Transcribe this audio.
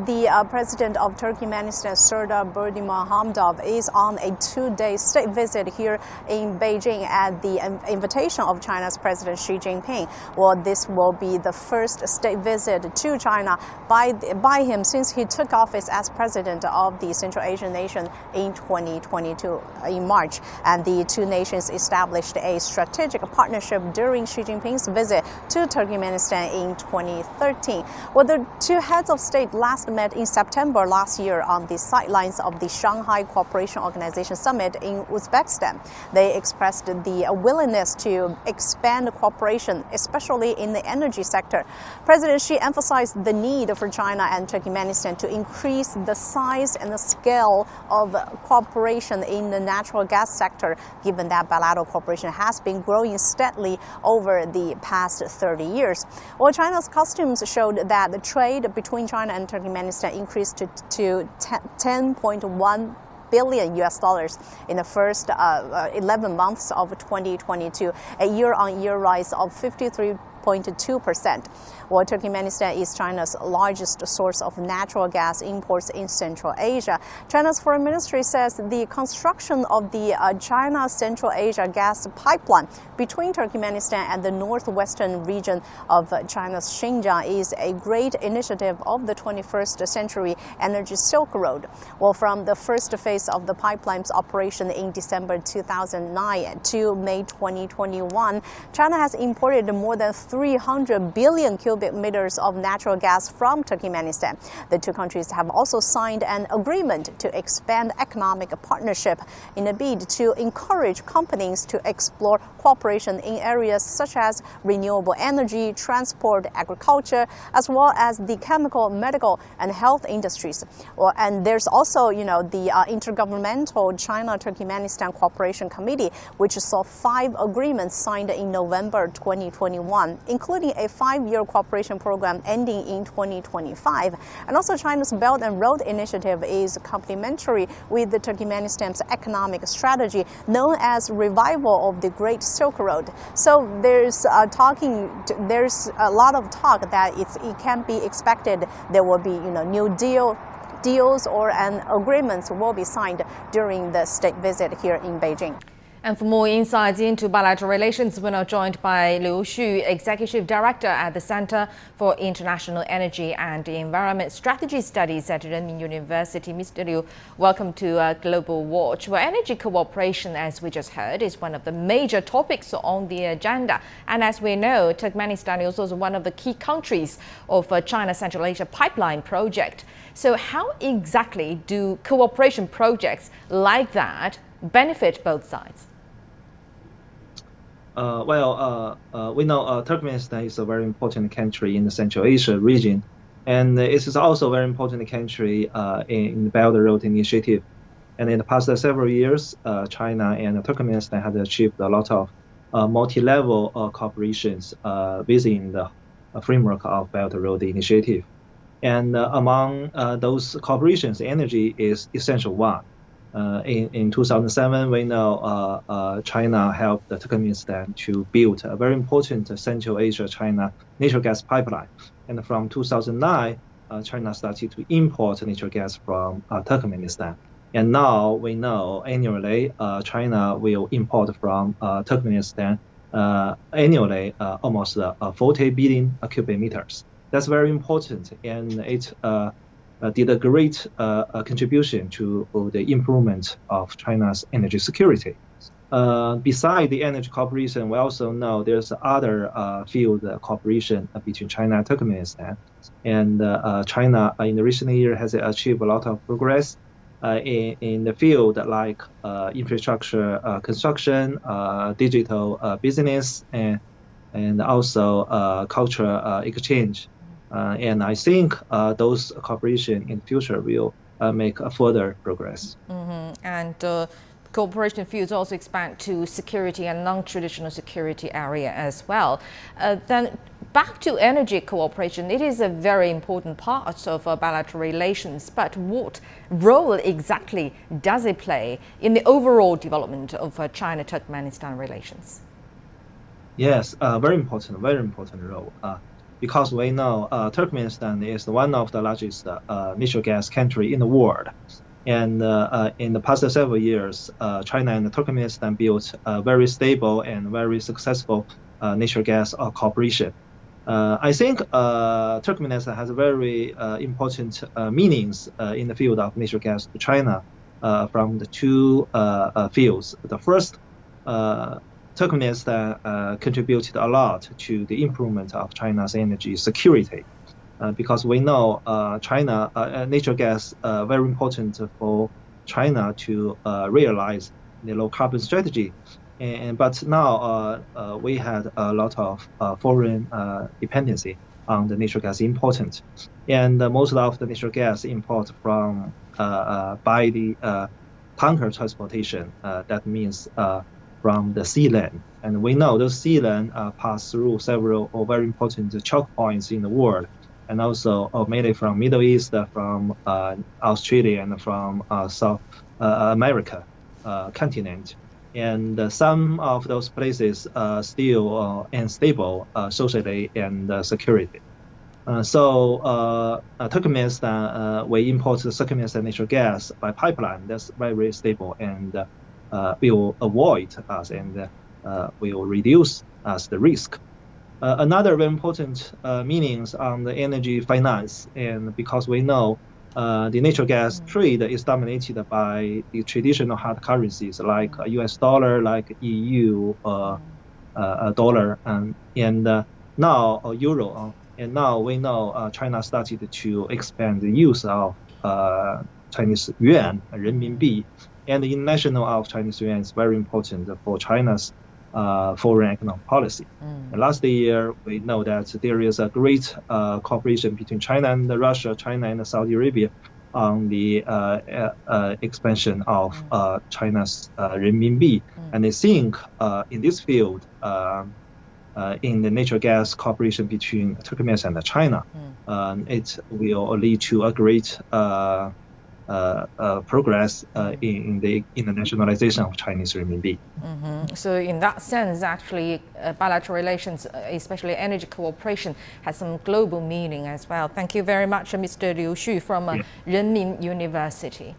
the President of Turkmenistan, Serdar Berdimuhamedov, is on a two-day state visit here in Beijing at the invitation of China's President Xi Jinping. Well, this will be the first state visit to China by him since he took office as president of the Central Asian nation in 2022 in March. And the two nations established a strategic partnership during Xi Jinping's visit to Turkmenistan in 2013. Well, the two heads of state last met in September last year on the sidelines of the Shanghai Cooperation Organization Summit in Uzbekistan. They expressed the willingness to expand cooperation, especially in the energy sector. President Xi emphasized the need for China and Turkmenistan to increase the size and the scale of cooperation in the natural gas sector, given that bilateral cooperation has been growing steadily over the past 30 years. Well, China's customs showed that the trade between China and Turkmenistan increased to $10.1 billion in the first 11 months of 2022, a year-on-year rise of 53.2%. Well, Turkmenistan is China's largest source of natural gas imports in Central Asia. China's foreign ministry says the construction of the China Central Asia gas pipeline between Turkmenistan and the northwestern region of China's Xinjiang is a great initiative of the 21st century energy Silk Road. Well, from the first phase of the pipeline's operation in December 2009 to May 2021, China has imported more than 300 billion cubic meters of natural gas from Turkmenistan. The two countries have also signed an agreement to expand economic partnership in a bid to encourage companies to explore cooperation in areas such as renewable energy, transport, agriculture, as well as the chemical, medical, and health industries. Well, and there's also, the Intergovernmental China-Turkmenistan Cooperation Committee, which saw 5 agreements signed in November 2021, including a 5-year cooperation program ending in 2025. And also China's Belt and Road Initiative is complementary with the Turkmenistan's economic strategy known as Revival of the Great Silk Road. So there's a lot of talk that it can be expected there will be new deals or agreements will be signed during the state visit here in Beijing. And for more insights into bilateral relations, we're now joined by Liu Xu, Executive Director at the Center for International Energy and Environment Strategy Studies at Renmin University. Mr. Liu, welcome to Global Watch. Well, energy cooperation, as we just heard, is one of the major topics on the agenda. And as we know, Turkmenistan is also one of the key countries of China Central Asia Pipeline project. So how exactly do cooperation projects like that benefit both sides? We know Turkmenistan is a very important country in the Central Asia region, and it is also a very important country in the Belt and Road Initiative. And in the past several years, China and Turkmenistan have achieved a lot of multi-level cooperations within the framework of Belt and Road Initiative. And among those cooperations, energy is essential one. In 2007, we know China helped Turkmenistan to build a very important Central Asia-China natural gas pipeline. And from 2009, China started to import natural gas from Turkmenistan. And now we know annually China will import from Turkmenistan annually almost 40 billion cubic meters. That's very important, and it did a great contribution to the improvement of China's energy security. Beside the energy cooperation, we also know there's other field cooperation between China and Turkmenistan. And China in the recent year has achieved a lot of progress in the field like infrastructure construction, digital business, and also cultural exchange. And I think those cooperation in the future will make further progress. And cooperation fields also expand to security and non-traditional security area as well. Then back to energy cooperation, it is a very important part of bilateral relations, but what role exactly does it play in the overall development of China-Turkmenistan relations? Yes, very important role. because we know Turkmenistan is one of the largest natural gas country in the world. And in the past several years, China and Turkmenistan built a very stable and very successful natural gas cooperation. I think Turkmenistan has very important meanings in the field of natural gas to China from the two fields. The first, Turkmenistan contributed a lot to the improvement of China's energy security. Because we know China natural gas very important for China to realize the low carbon strategy, but now we had a lot of foreign dependency on the natural gas important, and most of the natural gas import from by the tanker transportation. That means from the sea land, and we know those sea land pass through several very important choke points in the world. And also mainly from Middle East, from Australia, and from South America continent. And some of those places are still unstable socially and security. So Turkmenistan, we import the Turkmenistan natural gas by pipeline. That's very stable and will avoid us and will reduce us the risk. Another very important meanings on the energy finance, and because we know the natural gas trade is dominated by the traditional hard currencies like US dollar, like EU dollar, and now euro. And now we know China started to expand the use of Chinese yuan, renminbi, and the international of Chinese yuan is very important for China's foreign economic policy. And last year, we know that there is a great cooperation between China and Russia, China and Saudi Arabia on the expansion of China's renminbi. And I think in this field, in the natural gas cooperation between Turkmenistan and China, it will lead to a great progress in the internationalization of Chinese renminbi. So in that sense, actually, bilateral relations, especially energy cooperation, has some global meaning as well. Thank you very much, Mr. Liu Xu from Renmin University.